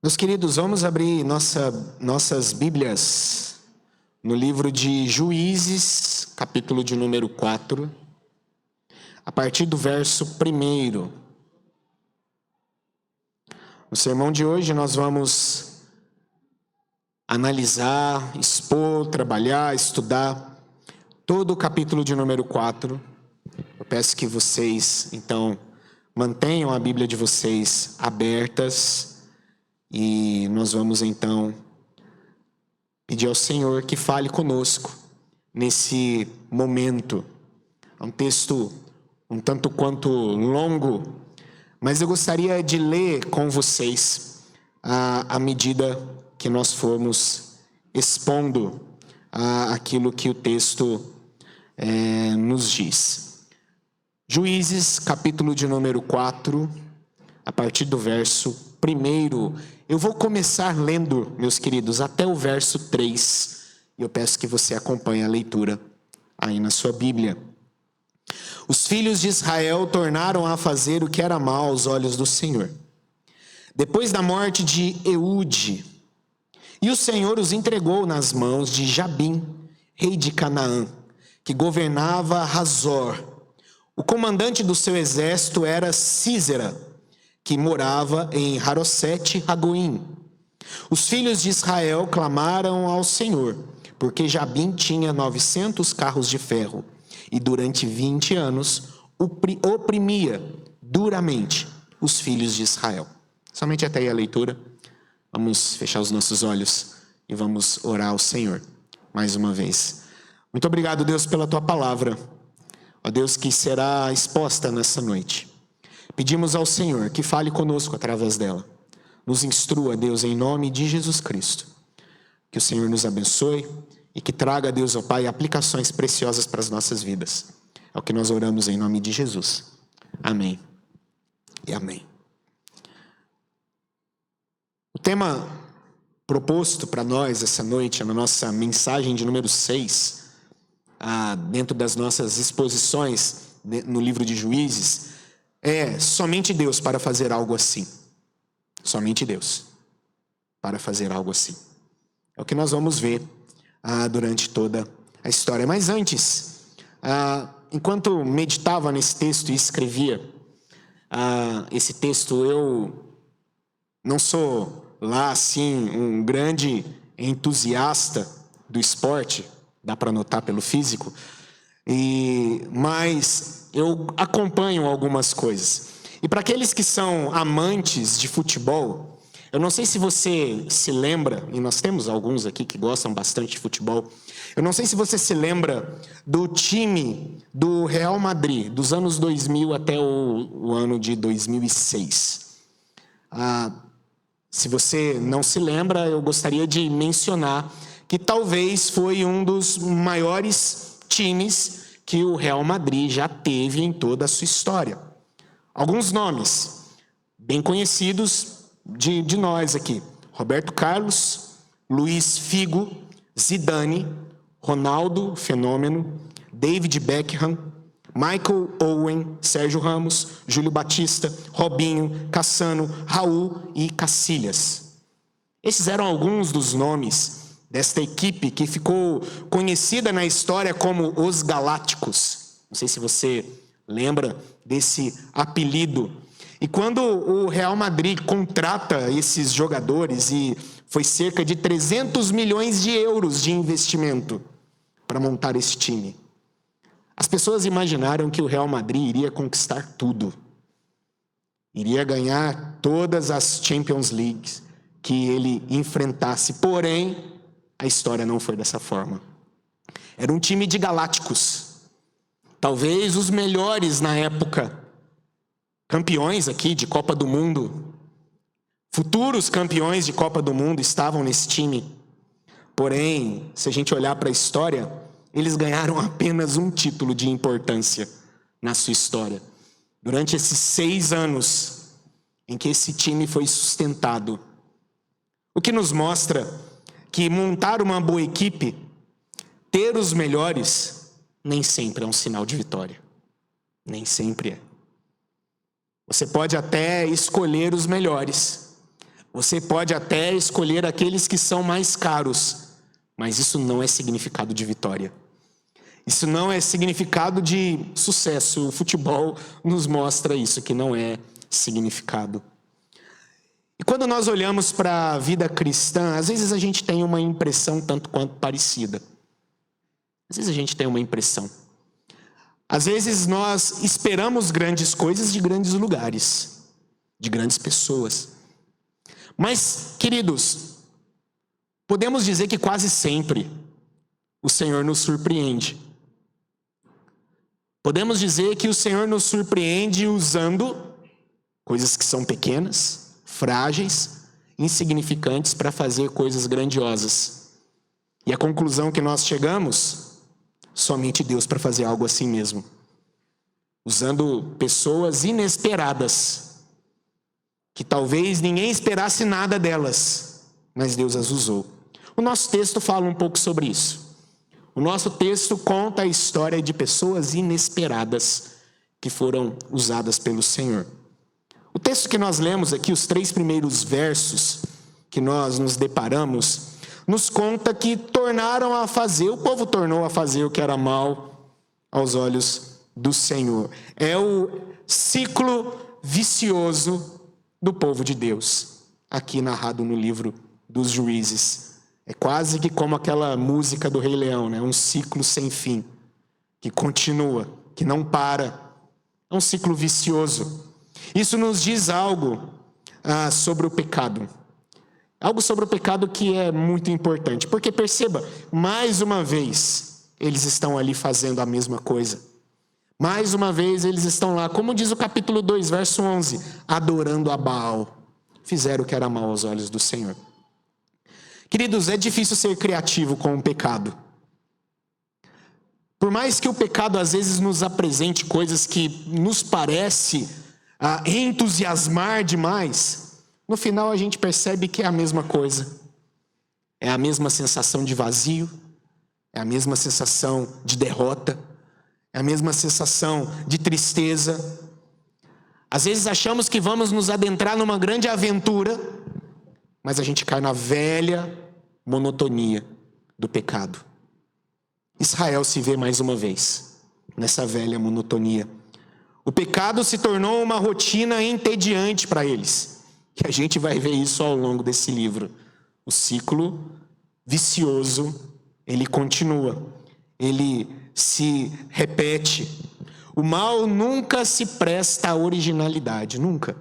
Meus queridos, vamos abrir nossas Bíblias no livro de Juízes, capítulo de número 4, a partir do verso 1. No sermão de hoje nós vamos analisar, expor, trabalhar, estudar todo o capítulo de número 4. Eu peço que vocês, então, mantenham a Bíblia de vocês abertas. E nós vamos então pedir ao Senhor que fale conosco nesse momento. É um texto um tanto quanto longo, mas eu gostaria de ler com vocês à medida que nós formos expondo aquilo que o texto nos diz. Juízes, capítulo de número 4, a partir do verso 1. Eu vou começar lendo, meus queridos, até o verso 3. E eu peço que você acompanhe a leitura aí na sua Bíblia. Os filhos de Israel tornaram a fazer o que era mal aos olhos do Senhor. Depois da morte de Eude, e o Senhor os entregou nas mãos de Jabim, rei de Canaã, que governava Hazor. O comandante do seu exército era Sísera, que morava em Haroset-Hagoim. Os filhos de Israel clamaram ao Senhor, porque Jabim tinha 900 carros de ferro, e durante 20 anos oprimia duramente os filhos de Israel. Somente até aí a leitura. Vamos fechar os nossos olhos e vamos orar ao Senhor mais uma vez. Muito obrigado, Deus, pela tua palavra, ó Deus, que será exposta nessa noite. Pedimos ao Senhor que fale conosco através dela. Nos instrua, Deus, em nome de Jesus Cristo. Que o Senhor nos abençoe e que traga, Deus, ó Pai, aplicações preciosas para as nossas vidas. É o que nós oramos em nome de Jesus. Amém e amém. O tema proposto para nós essa noite, na nossa mensagem de número 6, dentro das nossas exposições no livro de Juízes, é somente Deus para fazer algo assim. Somente Deus para fazer algo assim. É o que nós vamos ver durante toda a história. Mas antes, enquanto meditava nesse texto e escrevia esse texto, eu não sou lá assim um grande entusiasta do esporte, dá para notar pelo físico, mas eu acompanho algumas coisas. E para aqueles que são amantes de futebol, eu não sei se você se lembra, e nós temos alguns aqui que gostam bastante de futebol, eu não sei se você se lembra do time do Real Madrid, dos anos 2000 até o ano de 2006. Se você não se lembra, eu gostaria de mencionar que talvez foi um dos maiores times que o Real Madrid já teve em toda a sua história. Alguns nomes bem conhecidos de nós aqui: Roberto Carlos, Luiz Figo, Zidane, Ronaldo Fenômeno, David Beckham, Michael Owen, Sérgio Ramos, Júlio Batista, Robinho, Cassano, Raul e Cacilhas. Esses eram alguns dos nomes desta equipe que ficou conhecida na história como os Galácticos. Não sei se você lembra desse apelido. E quando o Real Madrid contrata esses jogadores, e foi cerca de 300 milhões de euros de investimento para montar esse time, as pessoas imaginaram que o Real Madrid iria conquistar tudo. Iria ganhar todas as Champions Leagues que ele enfrentasse. Porém, a história não foi dessa forma. Era um time de galácticos. Talvez os melhores na época. Campeões aqui de Copa do Mundo. Futuros campeões de Copa do Mundo estavam nesse time. Porém, se a gente olhar para a história, eles ganharam apenas um título de importância na sua história. Durante esses 6 anos em que esse time foi sustentado. O que nos mostra que montar uma boa equipe, ter os melhores, nem sempre é um sinal de vitória. Nem sempre é. Você pode até escolher os melhores, Você pode até escolher aqueles que são mais caros, mas isso não é significado de vitória. Isso não é significado de sucesso. O futebol nos mostra isso, que não é significado. E quando nós olhamos para a vida cristã, às vezes a gente tem uma impressão tanto quanto parecida. Às vezes a gente tem uma impressão. Às vezes nós esperamos grandes coisas de grandes lugares, de grandes pessoas. Mas, queridos, podemos dizer que quase sempre o Senhor nos surpreende. Podemos dizer que o Senhor nos surpreende usando coisas que são pequenas, frágeis, insignificantes para fazer coisas grandiosas. E a conclusão que nós chegamos, somente Deus para fazer algo assim mesmo. Usando pessoas inesperadas, que talvez ninguém esperasse nada delas, mas Deus as usou. O nosso texto fala um pouco sobre isso. O nosso texto conta a história de pessoas inesperadas que foram usadas pelo Senhor. O texto que nós lemos aqui, os 3 primeiros versos que nós nos deparamos, nos conta que o povo tornou a fazer o que era mal aos olhos do Senhor. É o ciclo vicioso do povo de Deus, aqui narrado no livro dos Juízes. É quase que como aquela música do Rei Leão, né? Um ciclo sem fim, que continua, que não para. É um ciclo vicioso. Isso nos diz algo sobre o pecado. Algo sobre o pecado que é muito importante. Porque perceba, mais uma vez, eles estão ali fazendo a mesma coisa. Mais uma vez eles estão lá, como diz o capítulo 2, verso 11, adorando a Baal. Fizeram o que era mal aos olhos do Senhor. Queridos, é difícil ser criativo com o pecado. Por mais que o pecado às vezes nos apresente coisas que nos parece entusiasmar demais, no final a gente percebe que é a mesma coisa. É a mesma sensação de vazio, é a mesma sensação de derrota, é a mesma sensação de tristeza. Às vezes achamos que vamos nos adentrar numa grande aventura, mas a gente cai na velha monotonia do pecado. Israel se vê mais uma vez nessa velha monotonia. O pecado se tornou uma rotina entediante para eles. E a gente vai ver isso ao longo desse livro. O ciclo vicioso, ele continua. Ele se repete. O mal nunca se presta à originalidade, nunca.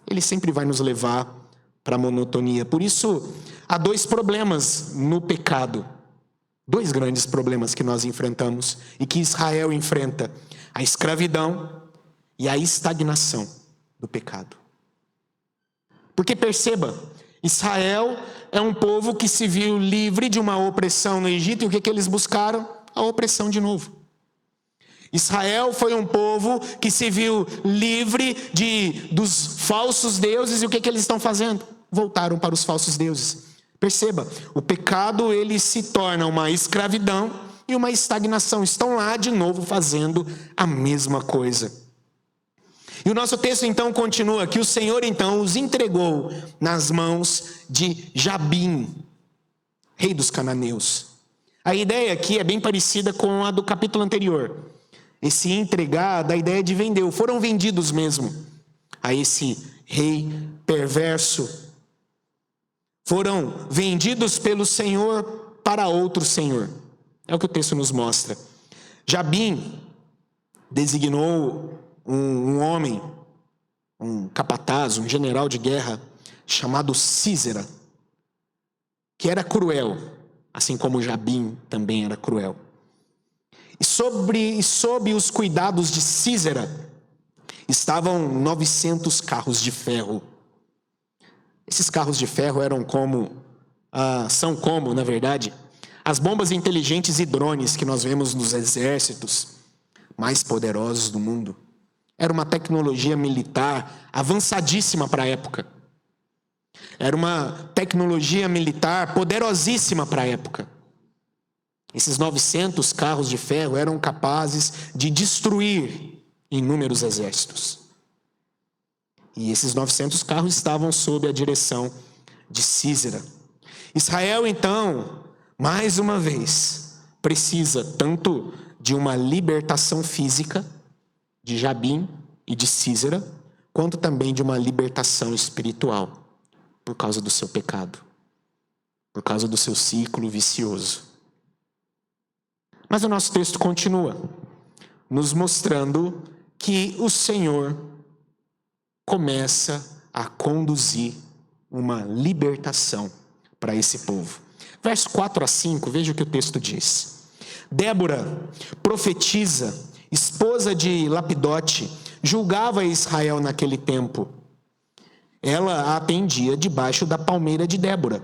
Ele sempre vai nos levar para a monotonia. Por isso, há 2 problemas no pecado. 2 grandes problemas que nós enfrentamos e que Israel enfrenta: a escravidão e a estagnação do pecado. Porque perceba, Israel é um povo que se viu livre de uma opressão no Egito, e o que eles buscaram? A opressão de novo. Israel foi um povo que se viu livre dos falsos deuses, e o que eles estão fazendo? Voltaram para os falsos deuses. Perceba, o pecado ele se torna uma escravidão e uma estagnação. Estão lá de novo fazendo a mesma coisa. E o nosso texto então continua que o Senhor então os entregou nas mãos de Jabim, rei dos cananeus. A ideia aqui é bem parecida com a do capítulo anterior. Esse entregar da ideia de vender, foram vendidos mesmo a esse rei perverso. Foram vendidos pelo Senhor para outro senhor. É o que o texto nos mostra. Jabim designou um homem, um capataz, um general de guerra, chamado Sísera, que era cruel, assim como Jabim também era cruel. E sob os cuidados de Sísera estavam 900 carros de ferro. Esses carros de ferro são como, na verdade, as bombas inteligentes e drones que nós vemos nos exércitos mais poderosos do mundo. Era uma tecnologia militar avançadíssima para a época. Era uma tecnologia militar poderosíssima para a época. Esses 900 carros de ferro eram capazes de destruir inúmeros exércitos. E esses 900 carros estavam sob a direção de Sísera. Israel, então, mais uma vez, precisa tanto de uma libertação física de Jabim e de Sísera, quanto também de uma libertação espiritual, por causa do seu pecado, por causa do seu ciclo vicioso. Mas o nosso texto continua, nos mostrando que o Senhor começa a conduzir uma libertação para esse povo. Verso 4 a 5, veja o que o texto diz. Débora, profetisa, esposa de Lapidote, julgava Israel naquele tempo. Ela atendia debaixo da palmeira de Débora,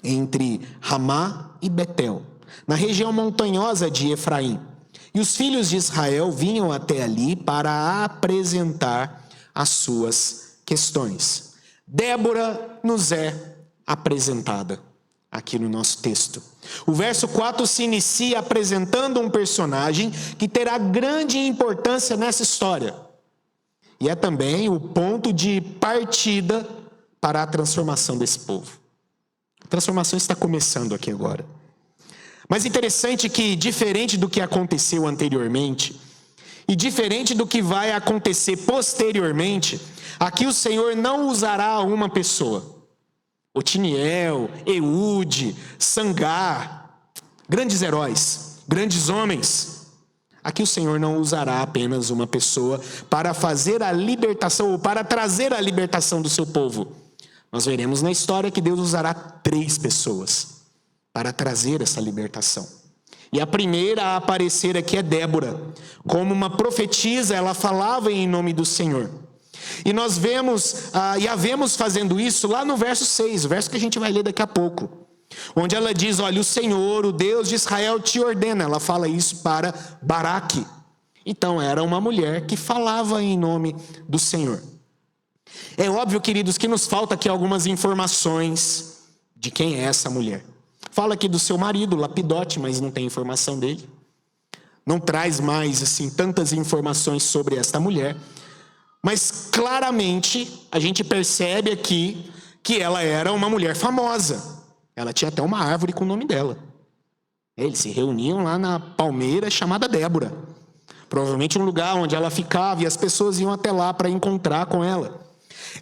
entre Ramá e Betel, na região montanhosa de Efraim. E os filhos de Israel vinham até ali para apresentar as suas questões. Débora nos é apresentada aqui no nosso texto. O verso 4 se inicia apresentando um personagem que terá grande importância nessa história. E é também o ponto de partida para a transformação desse povo. A transformação está começando aqui agora. Mas interessante que, diferente do que aconteceu anteriormente, e diferente do que vai acontecer posteriormente, aqui o Senhor não usará uma pessoa. Otiniel, Eude, Sangar, grandes heróis, grandes homens. Aqui o Senhor não usará apenas uma pessoa para fazer a libertação, ou para trazer a libertação do seu povo. Nós veremos na história que Deus usará 3 pessoas para trazer essa libertação. E a primeira a aparecer aqui é Débora. Como uma profetisa, ela falava em nome do Senhor. E nós vemos, e a vemos fazendo isso lá no verso 6, o verso que a gente vai ler daqui a pouco. Onde ela diz, olha, o Senhor, o Deus de Israel te ordena. Ela fala isso para Baraque. Então era uma mulher que falava em nome do Senhor. É óbvio, queridos, que nos falta aqui algumas informações de quem é essa mulher. Fala aqui do seu marido, Lapidote, mas não tem informação dele. Não traz mais, assim, tantas informações sobre esta mulher. Mas claramente a gente percebe aqui que ela era uma mulher famosa. Ela tinha até uma árvore com o nome dela. Eles se reuniam lá na palmeira chamada Débora. Provavelmente um lugar onde ela ficava e as pessoas iam até lá para encontrar com ela.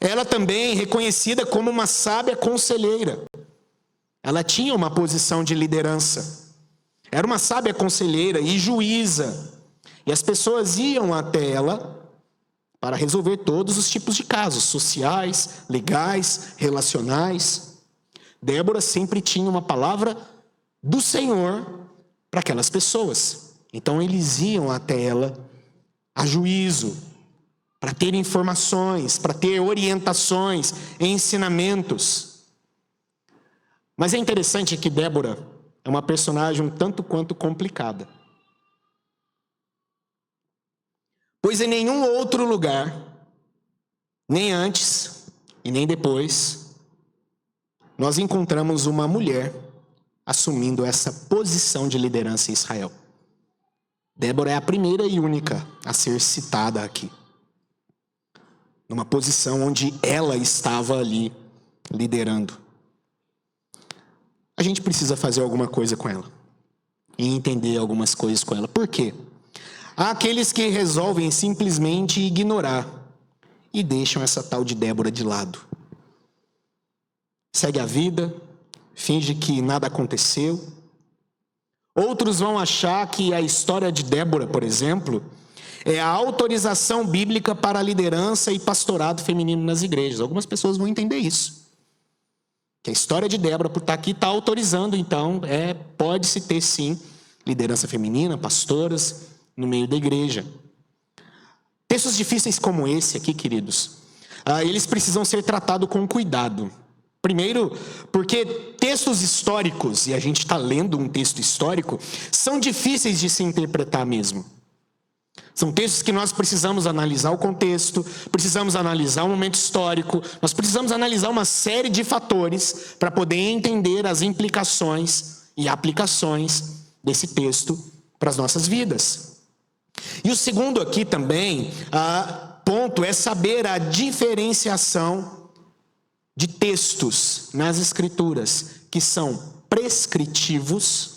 Ela também reconhecida como uma sábia conselheira. Ela tinha uma posição de liderança. Era uma sábia conselheira e juíza. E as pessoas iam até ela para resolver todos os tipos de casos, sociais, legais, relacionais. Débora sempre tinha uma palavra do Senhor para aquelas pessoas. Então eles iam até ela a juízo, para ter informações, para ter orientações, ensinamentos. Mas é interessante que Débora é uma personagem um tanto quanto complicada. Pois em nenhum outro lugar, nem antes e nem depois, nós encontramos uma mulher assumindo essa posição de liderança em Israel. Débora é a primeira e única a ser citada aqui. Numa posição onde ela estava ali liderando. A gente precisa fazer alguma coisa com ela. E entender algumas coisas com ela. Por quê? Há aqueles que resolvem simplesmente ignorar e deixam essa tal de Débora de lado. Segue a vida, finge que nada aconteceu. Outros vão achar que a história de Débora, por exemplo, é a autorização bíblica para a liderança e pastorado feminino nas igrejas. Algumas pessoas vão entender isso. Que a história de Débora, por estar aqui, está autorizando, então, pode-se ter sim liderança feminina, pastoras no meio da igreja. Textos difíceis como esse aqui, queridos, eles precisam ser tratados com cuidado. Primeiro, porque textos históricos, e a gente está lendo um texto histórico, são difíceis de se interpretar mesmo. São textos que nós precisamos analisar o contexto, precisamos analisar o momento histórico, nós precisamos analisar uma série de fatores para poder entender as implicações e aplicações desse texto para as nossas vidas. E o segundo aqui também, ponto é saber a diferenciação de textos nas Escrituras que são prescritivos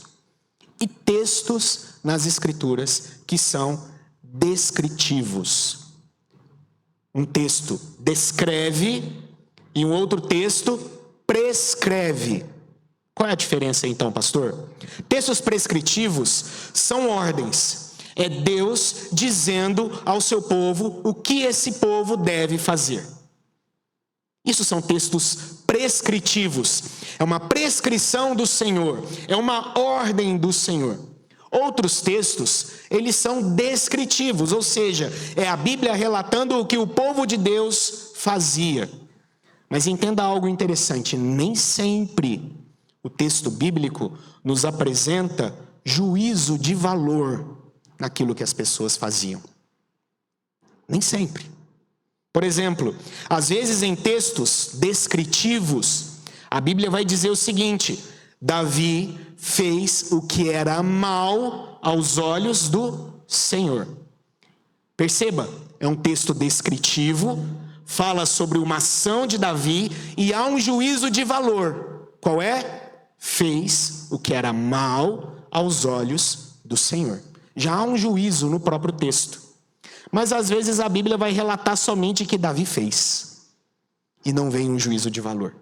e textos nas Escrituras que são descritivos. Um texto descreve e um outro texto prescreve. Qual é a diferença então, pastor? Textos prescritivos são ordens. É Deus dizendo ao seu povo o que esse povo deve fazer. Isso são textos prescritivos. É uma prescrição do Senhor. É uma ordem do Senhor. Outros textos, eles são descritivos, ou seja, é a Bíblia relatando o que o povo de Deus fazia. Mas entenda algo interessante, nem sempre o texto bíblico nos apresenta juízo de valor naquilo que as pessoas faziam. Nem sempre. Por exemplo, às vezes em textos descritivos, a Bíblia vai dizer o seguinte: Davi fez o que era mal aos olhos do Senhor. Perceba, é um texto descritivo, fala sobre uma ação de Davi e há um juízo de valor. Qual é? Fez o que era mal aos olhos do Senhor. Já há um juízo no próprio texto. Mas às vezes a Bíblia vai relatar somente que Davi fez. E não vem um juízo de valor.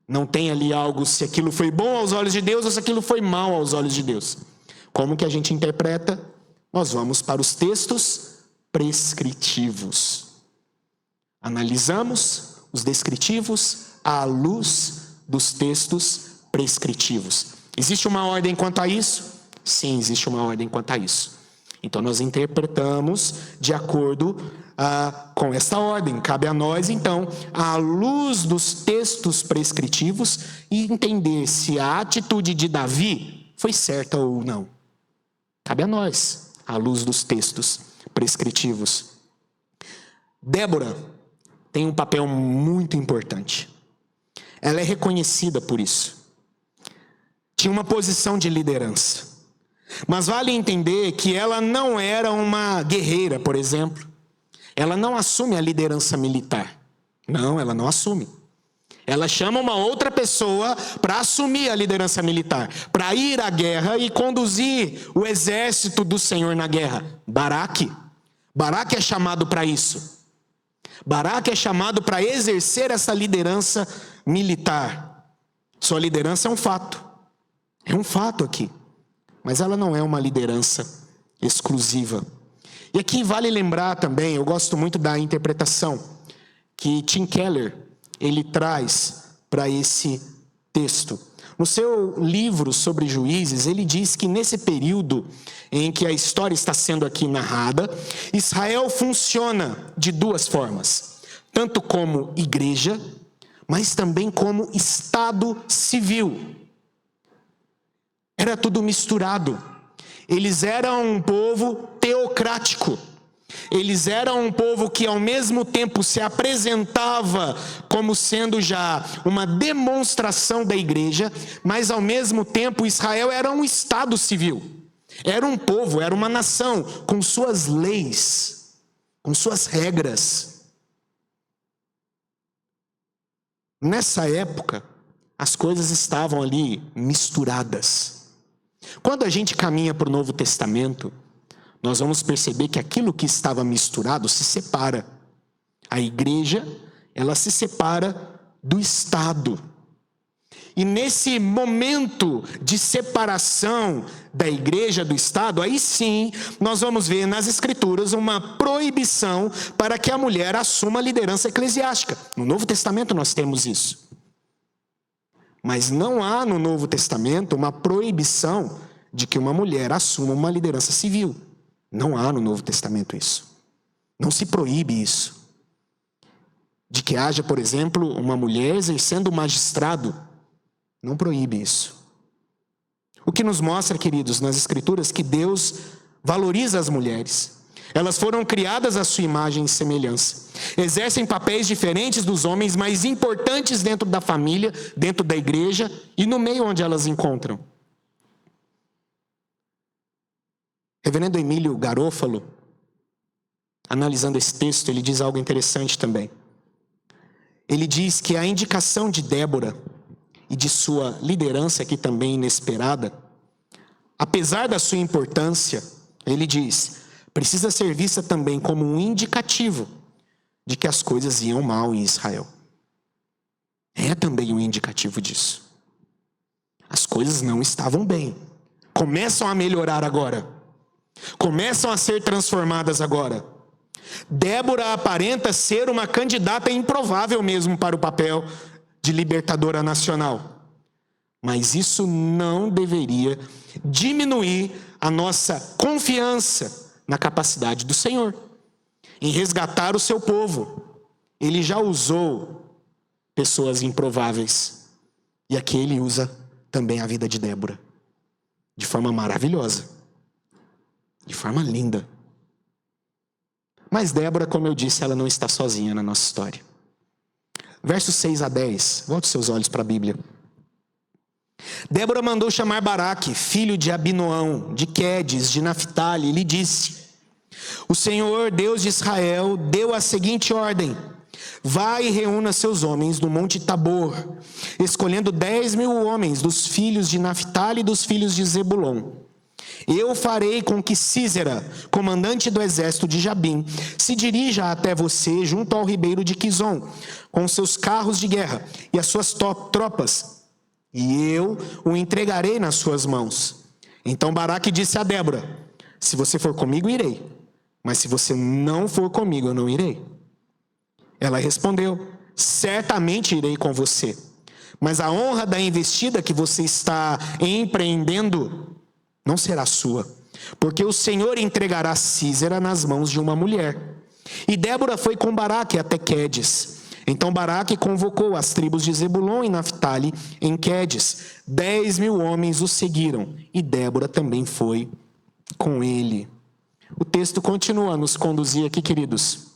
Não tem ali algo se aquilo foi bom aos olhos de Deus ou se aquilo foi mal aos olhos de Deus. Como que a gente interpreta? Nós vamos para os textos prescritivos. Analisamos os descritivos à luz dos textos prescritivos. Existe uma ordem quanto a isso? Sim, existe uma ordem quanto a isso. Então nós interpretamos de acordo com essa ordem. Cabe a nós, então, à luz dos textos prescritivos, e entender se a atitude de Davi foi certa ou não. Cabe a nós, à luz dos textos prescritivos. Débora tem um papel muito importante. Ela é reconhecida por isso. Tinha uma posição de liderança. Mas vale entender que ela não era uma guerreira, por exemplo. Ela não assume a liderança militar. Não, ela não assume. Ela chama uma outra pessoa para assumir a liderança militar, para ir à guerra e conduzir o exército do Senhor na guerra. Baraque. Baraque é chamado para isso. Baraque é chamado para exercer essa liderança militar. Sua liderança é um fato. É um fato aqui. Mas ela não é uma liderança exclusiva. E aqui vale lembrar também, eu gosto muito da interpretação que Tim Keller, ele traz para esse texto. No seu livro sobre juízes, ele diz que nesse período em que a história está sendo aqui narrada, Israel funciona de duas formas. Tanto como igreja, mas também como Estado civil. Era tudo misturado. Eles eram um povo teocrático. Eles eram um povo que ao mesmo tempo se apresentava como sendo já uma demonstração da igreja, mas ao mesmo tempo Israel era um Estado civil. Era um povo, era uma nação com suas leis, com suas regras. Nessa época, as coisas estavam ali misturadas. Quando a gente caminha para o Novo Testamento, nós vamos perceber que aquilo que estava misturado se separa. A igreja, ela se separa do Estado. E nesse momento de separação da igreja do Estado, aí sim, nós vamos ver nas Escrituras uma proibição para que a mulher assuma a liderança eclesiástica. No Novo Testamento nós temos isso. Mas não há no Novo Testamento uma proibição de que uma mulher assuma uma liderança civil. Não há no Novo Testamento isso. Não se proíbe isso. De que haja, por exemplo, uma mulher exercendo o magistrado. Não proíbe isso. O que nos mostra, queridos, nas Escrituras, que Deus valoriza as mulheres. Elas foram criadas à sua imagem e semelhança. Exercem papéis diferentes dos homens, mas importantes dentro da família, dentro da igreja e no meio onde elas encontram. Reverendo Emílio Garofalo, analisando esse texto, ele diz algo interessante também. Ele diz que a indicação de Débora e de sua liderança aqui também inesperada, apesar da sua importância, ele diz, precisa ser vista também como um indicativo de que as coisas iam mal em Israel. É também um indicativo disso. As coisas não estavam bem. Começam a melhorar agora. Começam a ser transformadas agora. Débora aparenta ser uma candidata improvável mesmo para o papel de libertadora nacional. Mas isso não deveria diminuir a nossa confiança na capacidade do Senhor em resgatar o seu povo. Ele já usou pessoas improváveis. E aqui ele usa também a vida de Débora. De forma maravilhosa. De forma linda. Mas Débora, como eu disse, ela não está sozinha na nossa história. Versos 6 a 10. Volte seus olhos para a Bíblia. Débora mandou chamar Baraque, filho de Abinoão, de Quedes, de Naphtali, e lhe disse: o Senhor, Deus de Israel, deu a seguinte ordem: vai e reúna seus homens no monte Tabor, escolhendo 10.000 homens dos filhos de Naphtali e dos filhos de Zebulon. Eu farei com que Sísera, comandante do exército de Jabim, se dirija até você junto ao ribeiro de Quizon, com seus carros de guerra e as suas tropas, e eu o entregarei nas suas mãos. Então Baraque disse a Débora: se você for comigo, irei, mas se você não for comigo, eu não irei. Ela respondeu: certamente irei com você, mas a honra da investida que você está empreendendo não será sua, porque o Senhor entregará Sísera nas mãos de uma mulher. E Débora foi com Baraque até Quedes. Então Baraque convocou as tribos de Zebulon e Naphtali em Quedes. 10.000 homens o seguiram, e Débora também foi com ele. O texto continua a nos conduzir aqui, queridos.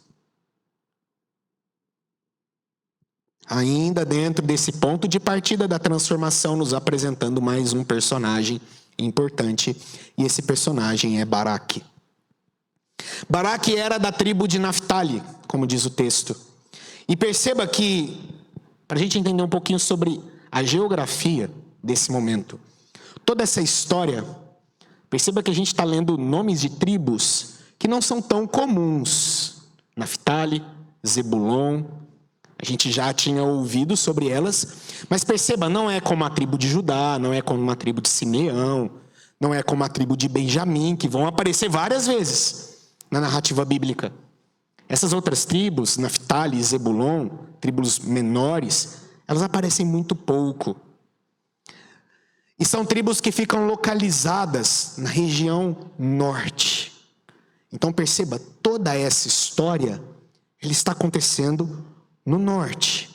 Ainda dentro desse ponto de partida da transformação, nos apresentando mais um personagem importante, e esse personagem é Baraque. Baraque era da tribo de Naphtali, como diz o texto. E perceba que, para a gente entender um pouquinho sobre a geografia desse momento, toda essa história, perceba que a gente está lendo nomes de tribos que não são tão comuns. Naphtali, Zebulon, a gente já tinha ouvido sobre elas, mas perceba, não é como a tribo de Judá, não é como a tribo de Simeão, não é como a tribo de Benjamim, que vão aparecer várias vezes na narrativa bíblica. Essas outras tribos, Naphtali e Zebulon, tribos menores, elas aparecem muito pouco. E são tribos que ficam localizadas na região norte. Então perceba, toda essa história, ela está acontecendo no norte.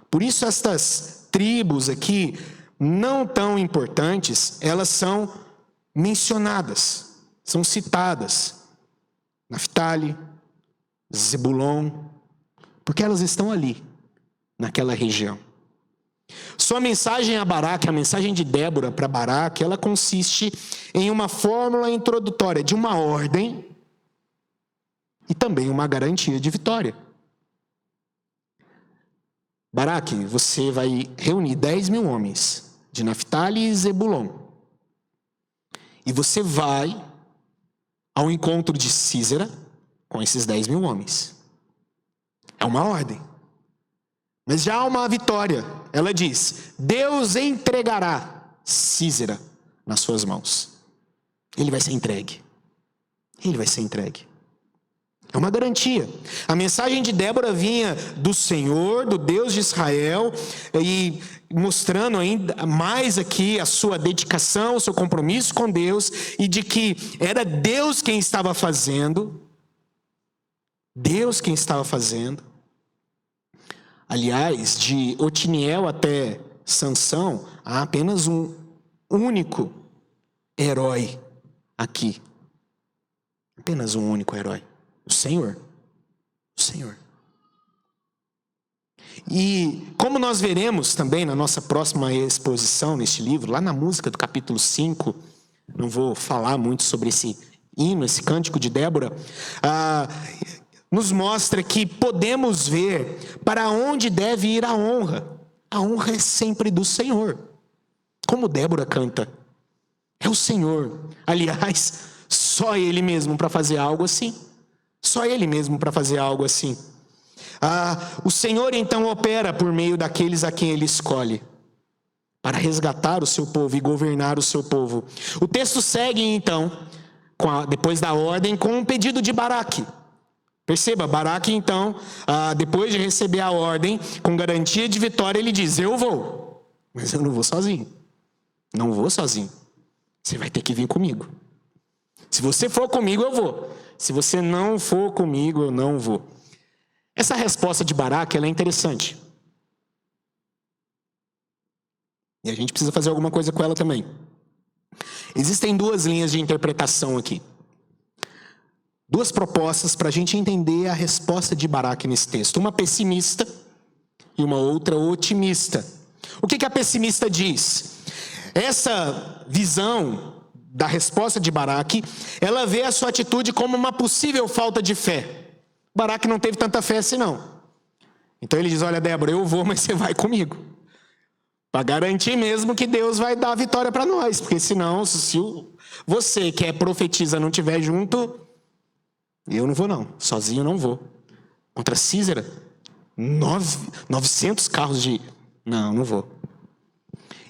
Por isso estas tribos aqui, não tão importantes, elas são mencionadas, são citadas. Naphtali, Zebulon, porque elas estão ali, naquela região. Sua mensagem a Baraque, a mensagem de Débora para Baraque, ela consiste em uma fórmula introdutória de uma ordem e também uma garantia de vitória. Baraque, você vai reunir 10.000 homens de Naphtali e Zebulon. E você vai ao encontro de Sísera com esses 10.000 homens. É uma ordem. Mas já há uma vitória. Ela diz: Deus entregará Sísera nas suas mãos. Ele vai ser entregue. Ele vai ser entregue. É uma garantia. A mensagem de Débora vinha do Senhor, do Deus de Israel, e mostrando ainda mais aqui a sua dedicação, o seu compromisso com Deus, e de que era Deus quem estava fazendo. Deus quem estava fazendo. Aliás, de Otiniel até Sansão, há apenas um único herói aqui. Apenas um único herói. O Senhor. O Senhor. E como nós veremos também na nossa próxima exposição neste livro, lá na música do capítulo 5, não vou falar muito sobre esse hino, esse cântico de Débora, nos mostra que podemos ver para onde deve ir a honra. A honra é sempre do Senhor. Como Débora canta, é o Senhor. Aliás, só Ele mesmo para fazer algo assim. Só Ele mesmo para fazer algo assim. O Senhor então opera por meio daqueles a quem Ele escolhe, para resgatar o seu povo e governar o seu povo. O texto segue então, depois da ordem, com um pedido de Baraque. Perceba, Baraque então, depois de receber a ordem, com garantia de vitória, ele diz: eu vou, mas eu não vou sozinho. Não vou sozinho. Você vai ter que vir comigo. Se você for comigo, eu vou. Se você não for comigo, eu não vou. Essa resposta de Baraque, ela é interessante. E a gente precisa fazer alguma coisa com ela também. Existem duas linhas de interpretação aqui. Duas propostas para a gente entender a resposta de Baraque nesse texto. Uma pessimista e uma outra otimista. O que a pessimista diz? Essa visão da resposta de Baraque, ela vê a sua atitude como uma possível falta de fé. Baraque não teve tanta fé assim não. Então ele diz: olha, Débora, eu vou, mas você vai comigo. Para garantir mesmo que Deus vai dar a vitória para nós. Porque senão, se você que é profetisa não estiver junto, eu não vou não. Sozinho eu não vou. Contra Císera, 900 carros de... Não vou.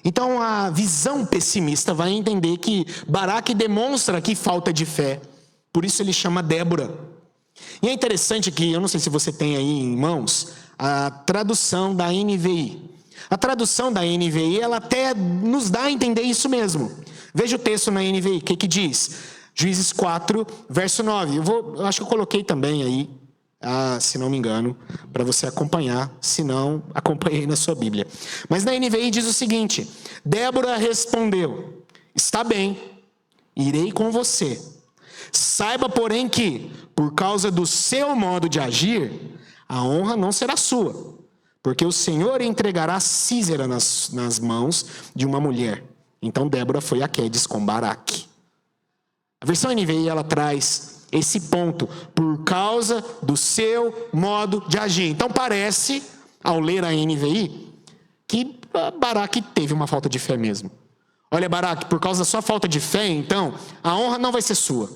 Então a visão pessimista vai entender que Baraque demonstra aqui falta de fé. Por isso ele chama Débora. E é interessante que, eu não sei se você tem aí em mãos, a tradução da NVI. A tradução da NVI, ela até nos dá a entender isso mesmo. Veja o texto na NVI, o que diz? Juízes 4, verso 9. Eu acho que eu coloquei também aí, se não me engano, para você acompanhar. Se não, acompanhei na sua Bíblia. Mas na NVI diz o seguinte: Débora respondeu: está bem, irei com você. Saiba, porém, que, por causa do seu modo de agir, a honra não será sua, porque o Senhor entregará Císera nas mãos de uma mulher. Então Débora foi a Quedes com Baraque. A versão NVI, ela traz esse ponto, por causa do seu modo de agir. Então parece, ao ler a NVI, que Baraque teve uma falta de fé mesmo. Olha, Baraque, por causa da sua falta de fé, então, a honra não vai ser sua.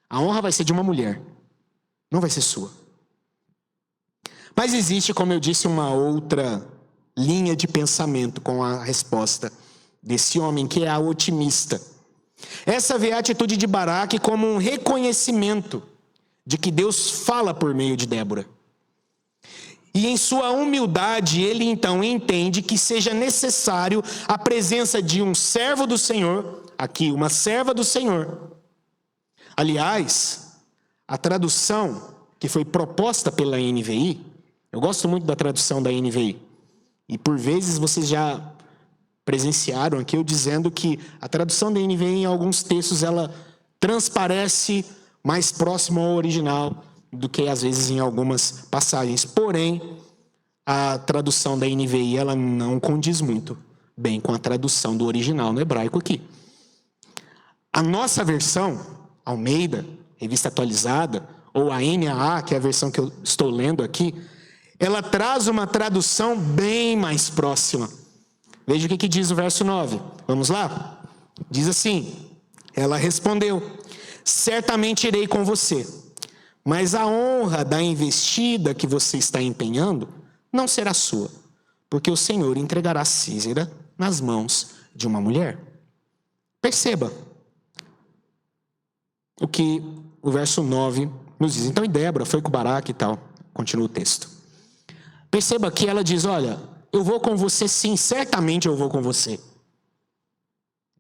A honra vai ser de uma mulher. Não vai ser sua. Mas existe, como eu disse, uma outra linha de pensamento com a resposta desse homem, que é a otimista. Essa vê a atitude de Baraque como um reconhecimento de que Deus fala por meio de Débora. E em sua humildade, ele então entende que seja necessário a presença de um servo do Senhor, aqui, uma serva do Senhor. Aliás, a tradução que foi proposta pela NVI, eu gosto muito da tradução da NVI, e por vezes vocês já presenciaram aqui eu dizendo que a tradução da NVI em alguns textos ela transparece mais próximo ao original do que às vezes em algumas passagens. Porém, a tradução da NVI ela não condiz muito bem com a tradução do original no hebraico aqui. A nossa versão, Almeida, Revista Atualizada, ou a NAA, que é a versão que eu estou lendo aqui, ela traz uma tradução bem mais próxima. Veja o que diz o verso 9. Vamos lá? Diz assim: ela respondeu: certamente irei com você, mas a honra da investida que você está empenhando não será sua, porque o Senhor entregará Císera nas mãos de uma mulher. Perceba o que o verso 9 nos diz. Então, e Débora foi com Baraque e tal. Continua o texto. Perceba que ela diz: olha, eu vou com você sim, certamente eu vou com você.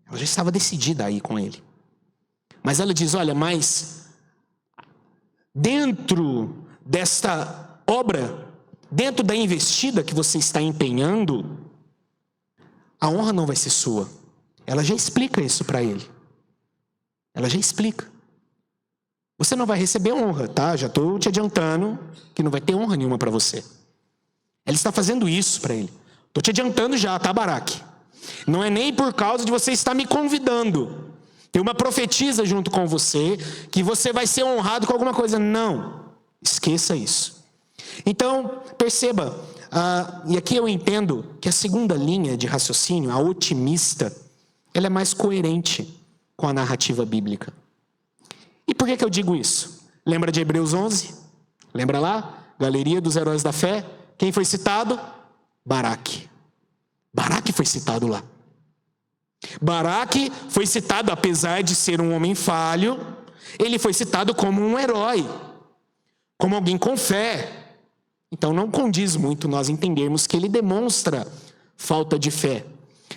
Ela já estava decidida a ir com ele. Mas ela diz: olha, mas dentro desta obra, dentro da investida que você está empenhando, a honra não vai ser sua. Ela já explica isso para ele. Ela já explica. Você não vai receber honra, tá? Já estou te adiantando que não vai ter honra nenhuma para você. Ela está fazendo isso para ele. Estou te adiantando já, tá, Baraque? Não é nem por causa de você estar me convidando. Tem uma profetisa junto com você, que você vai ser honrado com alguma coisa. Não, esqueça isso. Então, perceba, e aqui eu entendo que a segunda linha de raciocínio, a otimista, ela é mais coerente com a narrativa bíblica. E por que eu digo isso? Lembra de Hebreus 11? Lembra lá? Galeria dos heróis da fé. Quem foi citado? Baraque. Baraque foi citado lá. Baraque foi citado, apesar de ser um homem falho, ele foi citado como um herói, como alguém com fé. Então não condiz muito nós entendermos que ele demonstra falta de fé.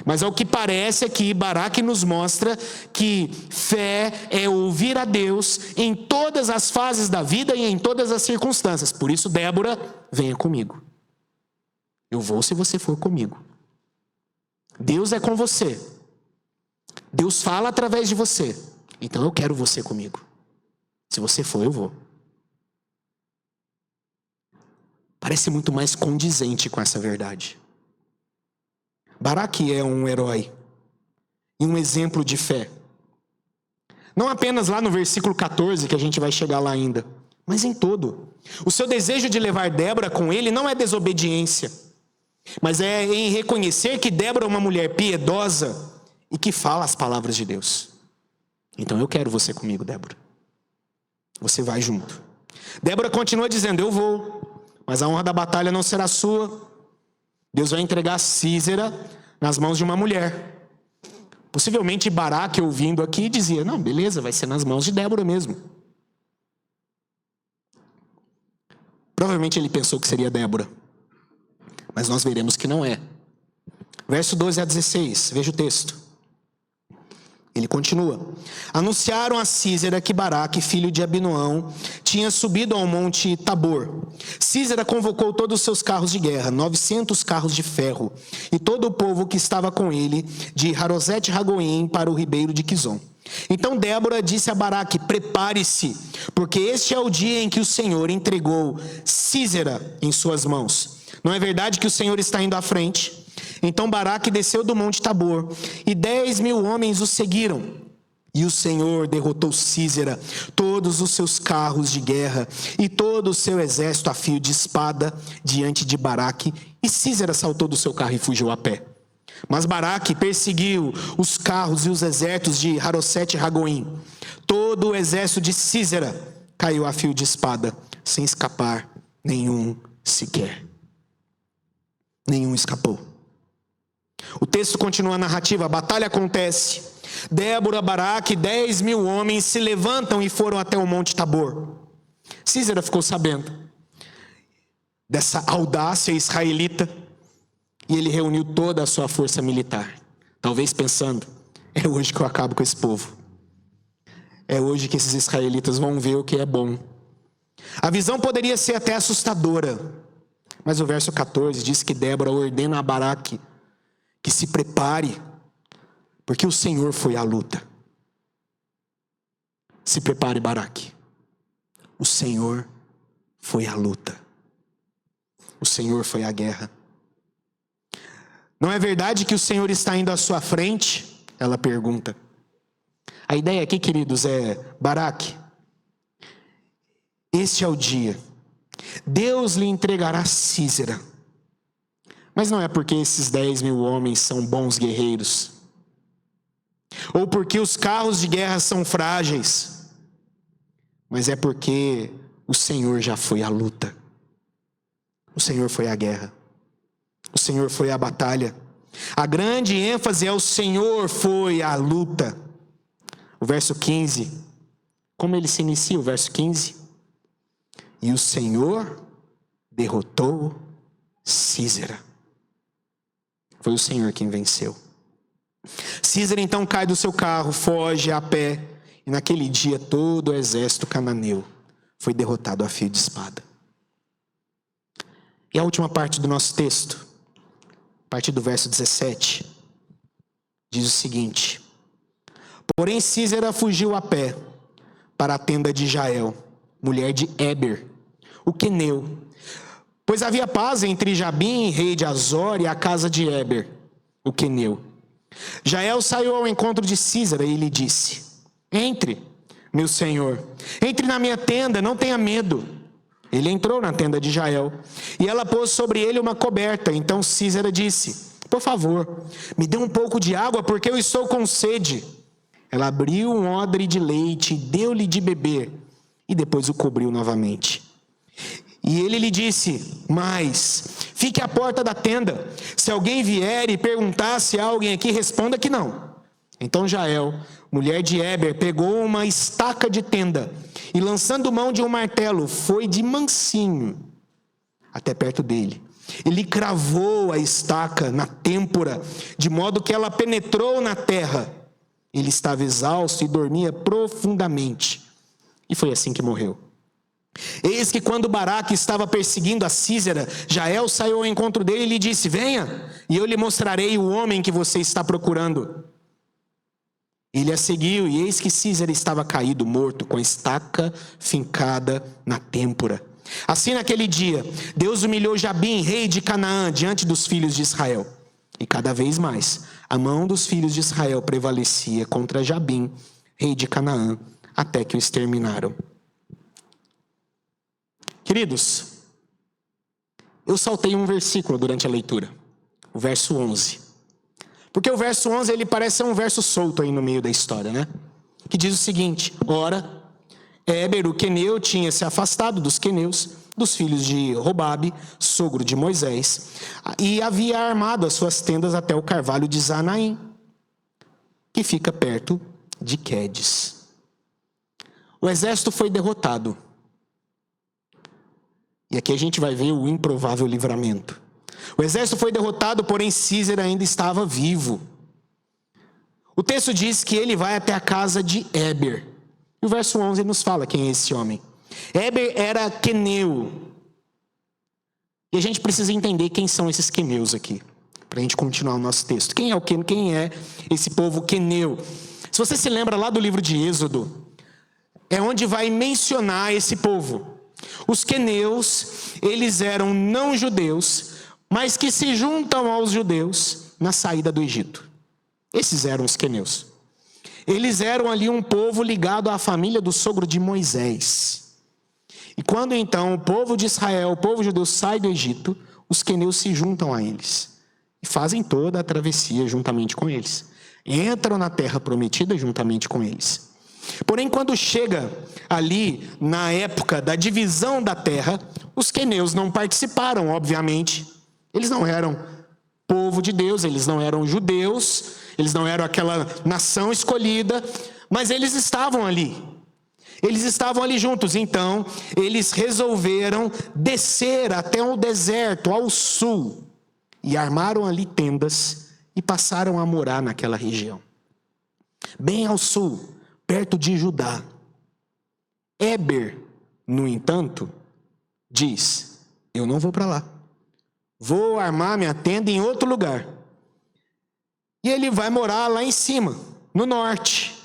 Mas ao que parece aqui, Baraque nos mostra que fé é ouvir a Deus em todas as fases da vida e em todas as circunstâncias. Por isso, Débora, venha comigo. Eu vou se você for comigo. Deus é com você. Deus fala através de você. Então eu quero você comigo. Se você for, eu vou. Parece muito mais condizente com essa verdade. Baraque é um herói e um exemplo de fé. Não apenas lá no versículo 14, que a gente vai chegar lá ainda, mas em todo. O seu desejo de levar Débora com ele não é desobediência, mas é em reconhecer que Débora é uma mulher piedosa e que fala as palavras de Deus. Então eu quero você comigo, Débora. Você vai junto. Débora continua dizendo, eu vou, mas a honra da batalha não será sua. Deus vai entregar Sísera nas mãos de uma mulher. Possivelmente Baraque, ouvindo aqui, dizia, não, beleza, vai ser nas mãos de Débora mesmo. Provavelmente ele pensou que seria Débora, mas nós veremos que não é. Verso 12 a 16, veja o texto. Ele continua. Anunciaram a Sísera que Baraque, filho de Abinoão, tinha subido ao monte Tabor. Sísera convocou todos os seus carros de guerra, 900 carros de ferro, e todo o povo que estava com ele, de Harosete-Ragoim para o ribeiro de Quizon. Então Débora disse a Baraque, prepare-se, porque este é o dia em que o Senhor entregou Sísera em suas mãos. Não é verdade que o Senhor está indo à frente? Então Baraque desceu do monte Tabor, e 10.000 homens o seguiram. E o Senhor derrotou Sísera, todos os seus carros de guerra, e todo o seu exército a fio de espada, diante de Baraque, e Sísera saltou do seu carro e fugiu a pé. Mas Baraque perseguiu os carros e os exércitos de Harosete-Ragoim. Todo o exército de Sísera caiu a fio de espada, sem escapar nenhum sequer. Nenhum escapou. O texto continua a narrativa, a batalha acontece. Débora, Baraque, 10.000 homens se levantam e foram até o monte Tabor. Sísera ficou sabendo dessa audácia israelita e ele reuniu toda a sua força militar. Talvez pensando, é hoje que eu acabo com esse povo. É hoje que esses israelitas vão ver o que é bom. A visão poderia ser até assustadora, mas o verso 14 diz que Débora ordena a Baraque que se prepare, porque o Senhor foi à luta. Se prepare, Baraque. O Senhor foi à luta. O Senhor foi à guerra. Não é verdade que o Senhor está indo à sua frente? Ela pergunta. A ideia aqui, queridos, é, Baraque, este é o dia. Deus lhe entregará Sísera. Mas não é porque esses 10.000 homens são bons guerreiros, ou porque os carros de guerra são frágeis, mas é porque o Senhor já foi à luta. O Senhor foi à guerra. O Senhor foi à batalha. A grande ênfase é o Senhor foi à luta. O verso 15, como ele se inicia, o verso 15? E o Senhor derrotou Sísera. Foi o Senhor quem venceu. Sísera então cai do seu carro, foge a pé, e naquele dia todo o exército cananeu foi derrotado a fio de espada. E a última parte do nosso texto, a partir do verso 17, diz o seguinte: porém Sísera fugiu a pé para a tenda de Jael, mulher de Éber, o queneu, pois havia paz entre Jabim, rei de Azor, e a casa de Éber, o queneu. Jael saiu ao encontro de Sísera e lhe disse: entre, meu senhor, entre na minha tenda, não tenha medo. Ele entrou na tenda de Jael, e ela pôs sobre ele uma coberta. Então Sísera disse: por favor, me dê um pouco de água, porque eu estou com sede. Ela abriu um odre de leite e deu-lhe de beber, e depois o cobriu novamente. E ele lhe disse: mas fique à porta da tenda. Se alguém vier e perguntar se há alguém aqui, responda que não. Então Jael, mulher de Heber, pegou uma estaca de tenda e, lançando mão de um martelo, foi de mansinho até perto dele. Ele cravou a estaca na têmpora, de modo que ela penetrou na terra. Ele estava exausto e dormia profundamente. E foi assim que morreu. Eis que quando Baraque estava perseguindo a Sísera, Jael saiu ao encontro dele e lhe disse: venha, e eu lhe mostrarei o homem que você está procurando. Ele a seguiu, e eis que Sísera estava caído, morto, com a estaca fincada na têmpora. Assim, naquele dia, Deus humilhou Jabim, rei de Canaã, diante dos filhos de Israel. E cada vez mais, a mão dos filhos de Israel prevalecia contra Jabim, rei de Canaã, até que o exterminaram. Queridos, eu saltei um versículo durante a leitura, o verso 11. Porque o verso 11, ele parece ser um verso solto aí no meio da história, né? Que diz o seguinte: ora, Heber, o queneu, tinha se afastado dos queneus, dos filhos de Robabe, sogro de Moisés, e havia armado as suas tendas até o carvalho de Zanaim, que fica perto de Quedes. O exército foi derrotado. E aqui a gente vai ver o improvável livramento. O exército foi derrotado, porém Sísera ainda estava vivo. O texto diz que ele vai até a casa de Heber. E o verso 11 nos fala quem é esse homem. Heber era queneu. E a gente precisa entender quem são esses queneus aqui, para a gente continuar o nosso texto. Quem é esse povo queneu? Se você se lembra lá do livro de Êxodo, é onde vai mencionar esse povo. Os queneus, eles eram não judeus, mas que se juntam aos judeus na saída do Egito. Esses eram os queneus. Eles eram ali um povo ligado à família do sogro de Moisés. E quando então o povo de Israel, o povo judeu sai do Egito, os queneus se juntam a eles. E fazem toda a travessia juntamente com eles. Entram na terra prometida juntamente com eles. Porém, quando chega ali na época da divisão da terra, os queneus não participaram, obviamente. Eles não eram povo de Deus, eles não eram judeus, eles não eram aquela nação escolhida, mas eles estavam ali. Eles estavam ali juntos, então eles resolveram descer até o deserto, ao sul, e armaram ali tendas e passaram a morar naquela região. Bem ao sul, perto de Judá. Heber, no entanto, diz: eu não vou para lá. Vou armar minha tenda em outro lugar. E ele vai morar lá em cima, no norte.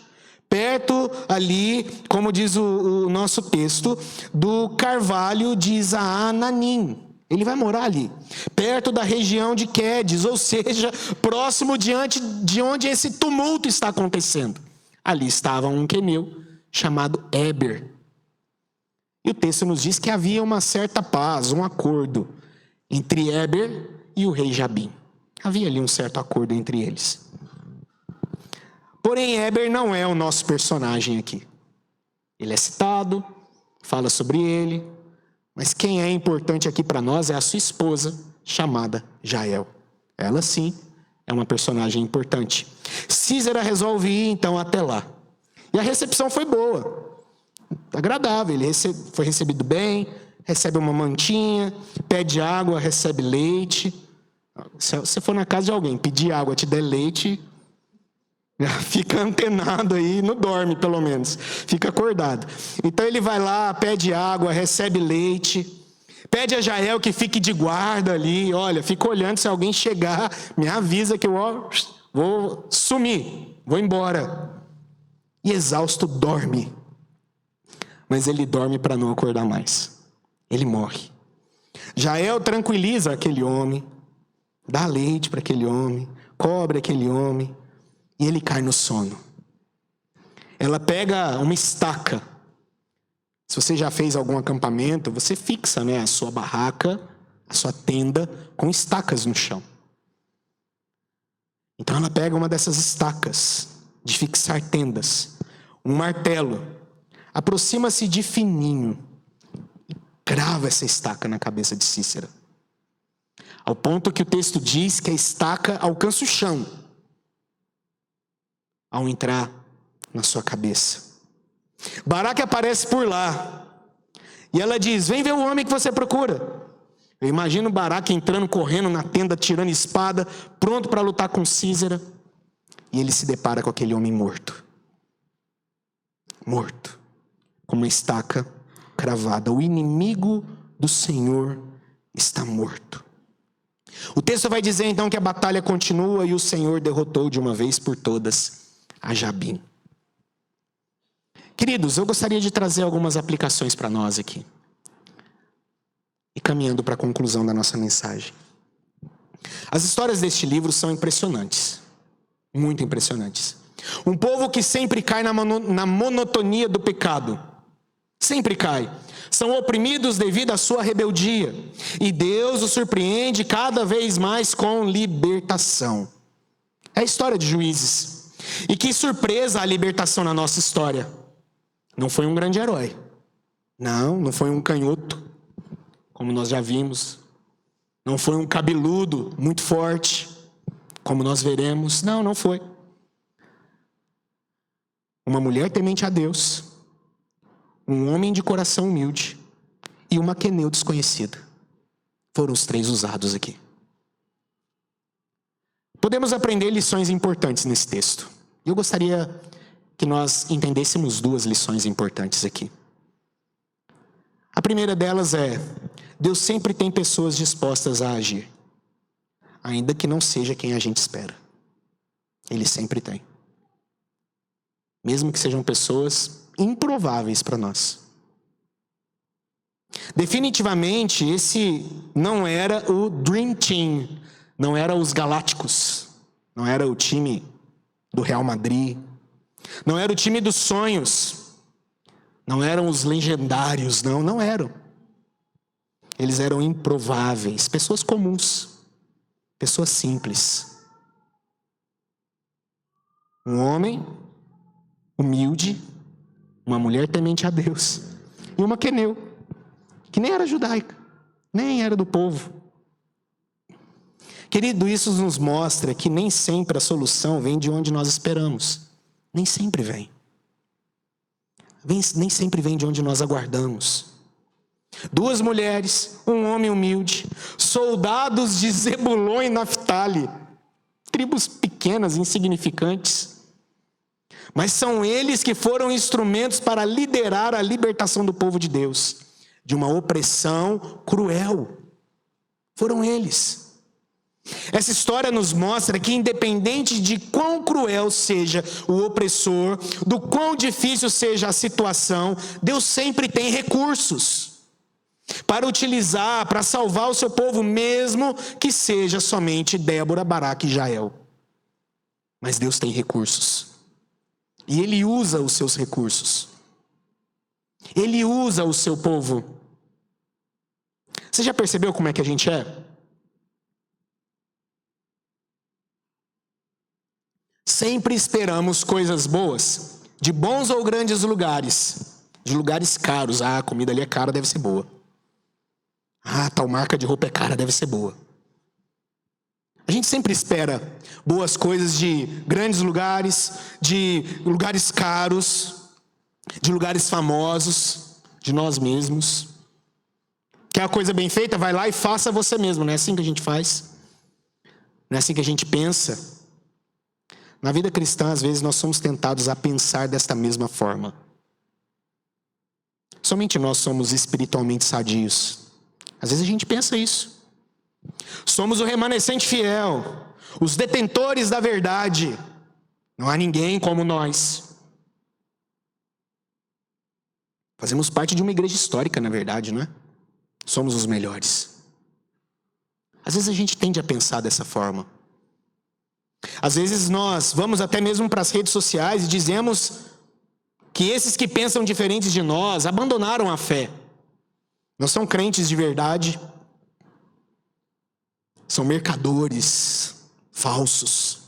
Perto ali, como diz o nosso texto, do carvalho de Zaananim. Ele vai morar ali, perto da região de Quedes, ou seja, próximo de onde esse tumulto está acontecendo. Ali estava um queneu chamado Heber. E o texto nos diz que havia uma certa paz, um acordo entre Heber e o rei Jabim. Havia ali um certo acordo entre eles. Porém, Heber não é o nosso personagem aqui. Ele é citado, fala sobre ele, mas quem é importante aqui para nós é a sua esposa, chamada Jael. Ela sim é uma personagem importante. Sísera resolve ir então até lá. E a recepção foi boa, agradável. Ele foi recebido bem, recebe uma mantinha, pede água, recebe leite. Se você for na casa de alguém, pedir água, te der leite, fica antenado aí, não dorme pelo menos, fica acordado. Então ele vai lá, pede água, recebe leite, pede a Jael que fique de guarda ali, olha, fica olhando, se alguém chegar, me avisa que eu vou sumir, vou embora. E exausto dorme, mas ele dorme para não acordar mais, ele morre. Jael tranquiliza aquele homem, dá leite para aquele homem, cobre aquele homem e ele cai no sono. Ela pega uma estaca. Se você já fez algum acampamento, você fixa, a sua barraca, a sua tenda com estacas no chão. Então ela pega uma dessas estacas de fixar tendas, um martelo, aproxima-se de fininho e crava essa estaca na cabeça de Cícera. Ao ponto que o texto diz que a estaca alcança o chão ao entrar na sua cabeça. Baraque aparece por lá e ela diz: vem ver o homem que você procura. Eu imagino Baraque entrando, correndo na tenda, tirando espada, pronto para lutar com Císera. E ele se depara com aquele homem morto. Morto. Com uma estaca cravada. O inimigo do Senhor está morto. O texto vai dizer então que a batalha continua e o Senhor derrotou de uma vez por todas a Jabim. Queridos, eu gostaria de trazer algumas aplicações para nós aqui. E caminhando para a conclusão da nossa mensagem. As histórias deste livro são impressionantes. Muito impressionantes. Um povo que sempre cai na monotonia do pecado. Sempre cai. São oprimidos devido à sua rebeldia. E Deus os surpreende cada vez mais com libertação. É a história de Juízes. E que surpresa a libertação na nossa história. Não foi um grande herói. Não foi um canhoto, como nós já vimos. Não foi um cabeludo muito forte, como nós veremos. Não foi. Uma mulher temente a Deus, um homem de coração humilde e uma queneu desconhecida. Foram os três usados aqui. Podemos aprender lições importantes nesse texto. Eu gostaria que nós entendêssemos duas lições importantes aqui. A primeira delas é: Deus sempre tem pessoas dispostas a agir, ainda que não seja quem a gente espera. Ele sempre tem. Mesmo que sejam pessoas improváveis para nós. Definitivamente, esse não era o Dream Team, não era os Galácticos, não era o time do Real Madrid, não era o time dos sonhos, não eram os legendários, não eram. Eles eram improváveis, pessoas comuns, pessoas simples. Um homem humilde, uma mulher temente a Deus e uma queneu, que nem era judaica, nem era do povo. Querido, isso nos mostra que nem sempre a solução vem de onde nós esperamos. Nem sempre vem. Nem sempre vem de onde nós aguardamos. Duas mulheres, um homem humilde, soldados de Zebulon e Naftali, tribos pequenas, insignificantes, mas são eles que foram instrumentos para liderar a libertação do povo de Deus, de uma opressão cruel. Foram eles. Essa história nos mostra que, independente de quão cruel seja o opressor, do quão difícil seja a situação, Deus sempre tem recursos para utilizar, para salvar o seu povo, mesmo que seja somente Débora, Baraque e Jael. Mas Deus tem recursos. E Ele usa os seus recursos. Ele usa o seu povo. Você já percebeu como é que a gente é? Sempre esperamos coisas boas, de bons ou grandes lugares, de lugares caros. A comida ali é cara, deve ser boa. Tal marca de roupa é cara, deve ser boa. A gente sempre espera boas coisas de grandes lugares, de lugares caros, de lugares famosos, de nós mesmos. Quer a coisa bem feita? Vai lá e faça você mesmo. Não é assim que a gente faz? Não é assim que a gente pensa? Na vida cristã, às vezes, nós somos tentados a pensar desta mesma forma. Somente nós somos espiritualmente sadios. Às vezes a gente pensa isso. Somos o remanescente fiel, os detentores da verdade. Não há ninguém como nós. Fazemos parte de uma igreja histórica, na verdade, não é? Somos os melhores. Às vezes a gente tende a pensar dessa forma. Às vezes nós vamos até mesmo para as redes sociais e dizemos que esses que pensam diferentes de nós abandonaram a fé. Não são crentes de verdade. São mercadores falsos.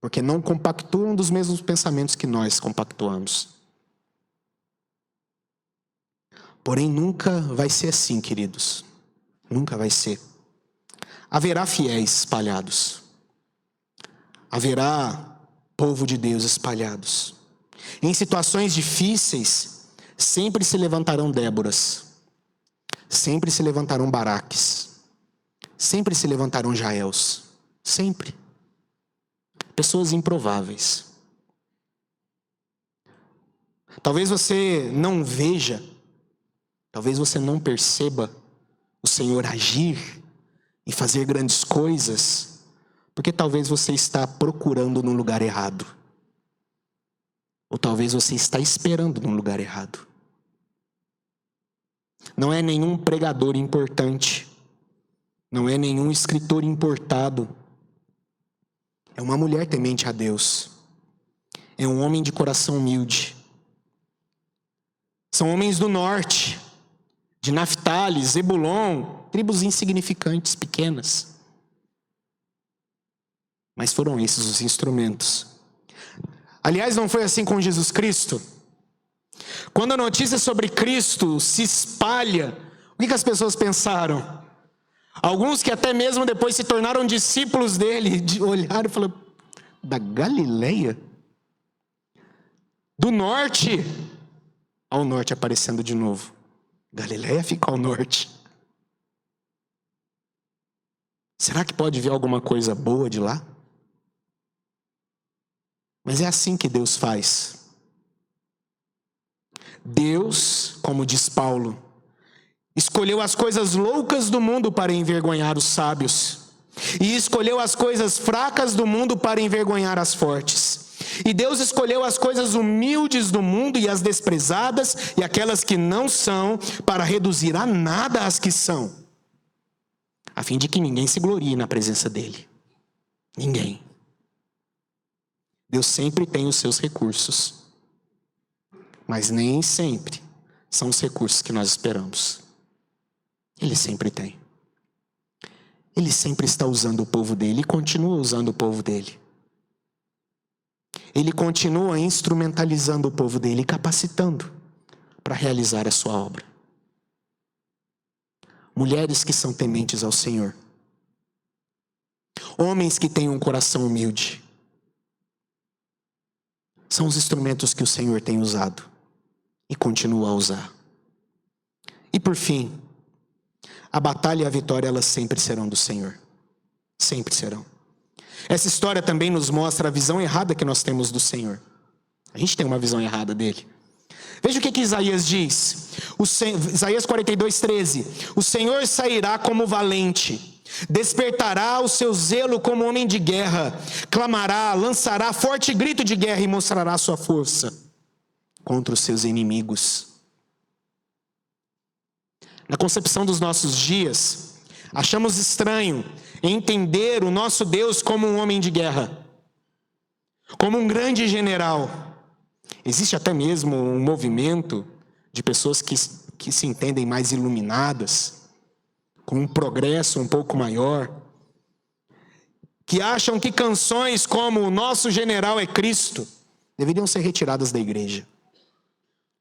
Porque não compactuam dos mesmos pensamentos que nós compactuamos. Porém, nunca vai ser assim, queridos. Nunca vai ser. Haverá fiéis espalhados. Haverá povo de Deus espalhados. Em situações difíceis, sempre se levantarão Déboras. Sempre se levantarão Baraques. Sempre se levantarão Jaels. Sempre. Pessoas improváveis. Talvez você não veja, talvez você não perceba o Senhor agir e fazer grandes coisas, porque talvez você está procurando no lugar errado. Ou talvez você está esperando no lugar errado. Não é nenhum pregador importante. Não é nenhum escritor importado. É uma mulher temente a Deus. É um homem de coração humilde. São homens do norte, de Naftali, Zebulon, tribos insignificantes, pequenas. Mas foram esses os instrumentos. Aliás, não foi assim com Jesus Cristo? Quando a notícia sobre Cristo se espalha, o que as pessoas pensaram? Alguns que até mesmo depois se tornaram discípulos dele, olharam e falaram: da Galileia? Do norte? Ao norte aparecendo de novo. Galileia fica ao norte. Será que pode vir alguma coisa boa de lá? Mas é assim que Deus faz. Deus, como diz Paulo, escolheu as coisas loucas do mundo para envergonhar os sábios, e escolheu as coisas fracas do mundo para envergonhar as fortes. E Deus escolheu as coisas humildes do mundo e as desprezadas e aquelas que não são, para reduzir a nada as que são, a fim de que ninguém se glorie na presença dele. Ninguém. Deus sempre tem os seus recursos, mas nem sempre são os recursos que nós esperamos. Ele sempre tem. Ele sempre está usando o povo dele e continua usando o povo dele. Ele continua instrumentalizando o povo dele, capacitando para realizar a sua obra. Mulheres que são tementes ao Senhor. Homens que têm um coração humilde. São os instrumentos que o Senhor tem usado e continua a usar. E por fim, a batalha e a vitória, elas sempre serão do Senhor. Sempre serão. Essa história também nos mostra a visão errada que nós temos do Senhor. A gente tem uma visão errada dele. Veja o que Isaías diz. Isaías 42:13. O Senhor sairá como valente. Despertará o seu zelo como homem de guerra. Clamará, lançará forte grito de guerra e mostrará sua força contra os seus inimigos. Na concepção dos nossos dias, achamos estranho entender o nosso Deus como um homem de guerra, como um grande general. Existe até mesmo um movimento de pessoas que se entendem mais iluminadas, com um progresso um pouco maior, que acham que canções como "O Nosso General é Cristo" deveriam ser retiradas da igreja,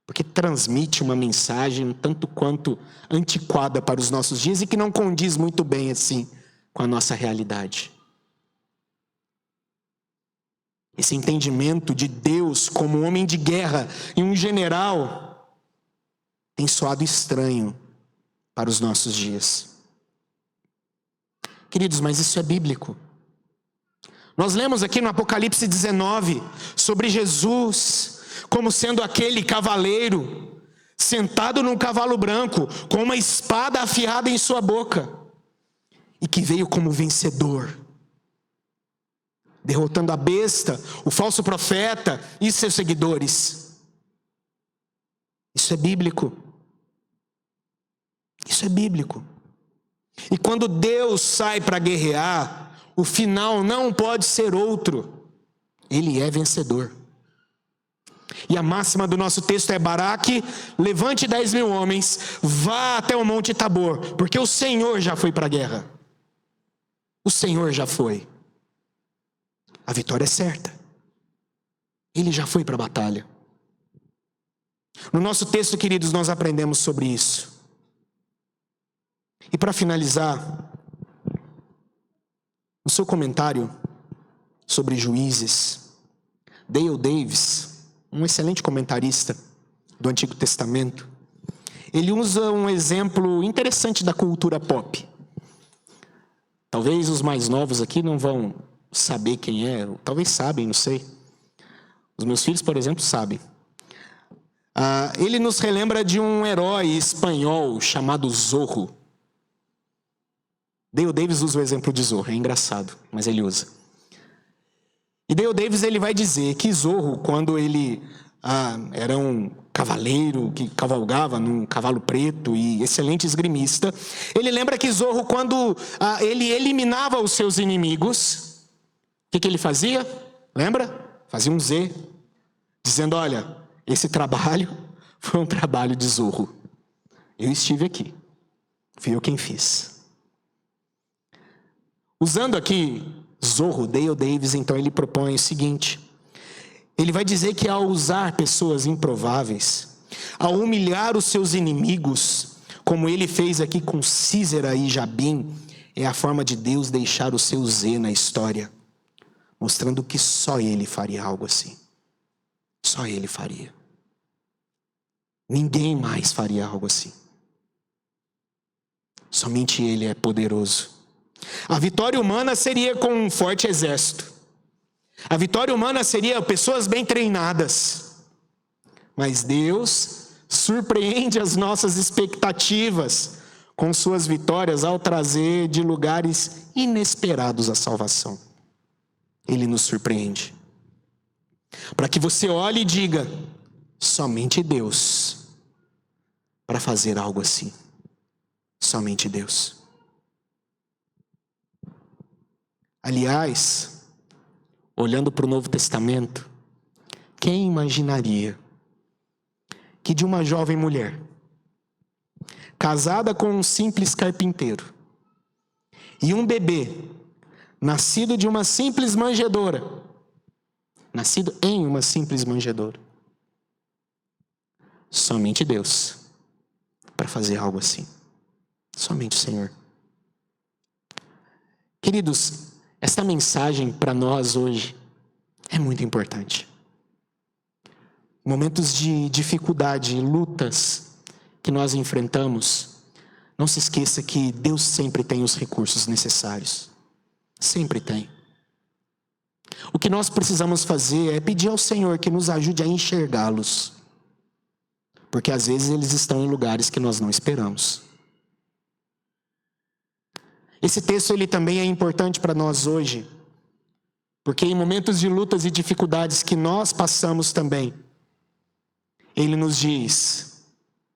porque transmite uma mensagem tanto quanto antiquada para os nossos dias e que não condiz muito bem assim com a nossa realidade. Esse entendimento de Deus como um homem de guerra e um general tem soado estranho para os nossos dias. Queridos, mas isso é bíblico. Nós lemos aqui no Apocalipse 19 sobre Jesus como sendo aquele cavaleiro sentado num cavalo branco, com uma espada afiada em sua boca, e que veio como vencedor, derrotando a besta, o falso profeta e seus seguidores. Isso é bíblico. Isso é bíblico. E quando Deus sai para guerrear, o final não pode ser outro. Ele é vencedor. E a máxima do nosso texto é: Baraque, levante 10.000 homens, vá até o Monte Tabor, porque o Senhor já foi para a guerra. O Senhor já foi. A vitória é certa. Ele já foi para a batalha. No nosso texto, queridos, nós aprendemos sobre isso. E para finalizar, no seu comentário sobre Juízes, Dale Davis, um excelente comentarista do Antigo Testamento, ele usa um exemplo interessante da cultura pop. Talvez os mais novos aqui não vão saber quem é, talvez sabem, não sei. Os meus filhos, por exemplo, sabem. Ele nos relembra de um herói espanhol chamado Zorro. Dale Davis usa o exemplo de Zorro, é engraçado, mas ele usa. E Dale Davis ele vai dizer que Zorro, quando ele era um cavaleiro que cavalgava num cavalo preto e excelente esgrimista, ele lembra que Zorro, quando ele eliminava os seus inimigos, o que ele fazia? Lembra? Fazia um Z, dizendo: olha, esse trabalho foi um trabalho de Zorro. Eu estive aqui, fui eu quem fiz. Usando aqui Zorro, Dale Davis, então ele propõe o seguinte: ele vai dizer que ao usar pessoas improváveis, ao humilhar os seus inimigos, como ele fez aqui com Sísera e Jabim, é a forma de Deus deixar o seu Z na história, mostrando que só ele faria algo assim. Só ele faria. Ninguém mais faria algo assim. Somente ele é poderoso. A vitória humana seria com um forte exército. A vitória humana seria pessoas bem treinadas. Mas Deus surpreende as nossas expectativas com suas vitórias ao trazer de lugares inesperados a salvação. Ele nos surpreende. Para que você olhe e diga: somente Deus para fazer algo assim. Somente Deus. Aliás, olhando para o Novo Testamento, quem imaginaria que de uma jovem mulher, casada com um simples carpinteiro, e um bebê, nascido de uma simples manjedoura, nascido em uma simples manjedoura, somente Deus para fazer algo assim. Somente o Senhor. Queridos, esta mensagem para nós hoje é muito importante. Momentos de dificuldade, lutas que nós enfrentamos, não se esqueça que Deus sempre tem os recursos necessários. Sempre tem. O que nós precisamos fazer é pedir ao Senhor que nos ajude a enxergá-los. Porque às vezes eles estão em lugares que nós não esperamos. Esse texto ele também é importante para nós hoje, porque em momentos de lutas e dificuldades que nós passamos também, ele nos diz: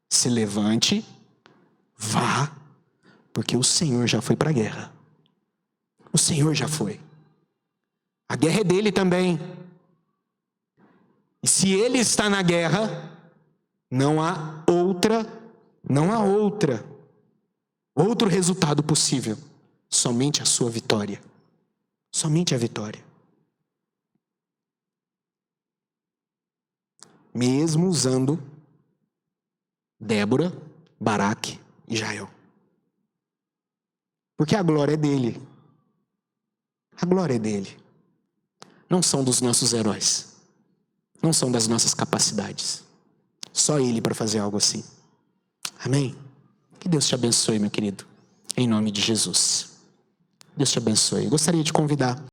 se levante, vá, porque o Senhor já foi para a guerra. O Senhor já foi. A guerra é dele também. E se ele está na guerra, não há outro resultado possível. Somente a sua vitória. Somente a vitória. Mesmo usando Débora, Baraque e Jael. Porque a glória é dele. A glória é dele. Não são dos nossos heróis. Não são das nossas capacidades. Só ele para fazer algo assim. Amém? Que Deus te abençoe, meu querido. Em nome de Jesus. Deus te abençoe. Eu gostaria de convidar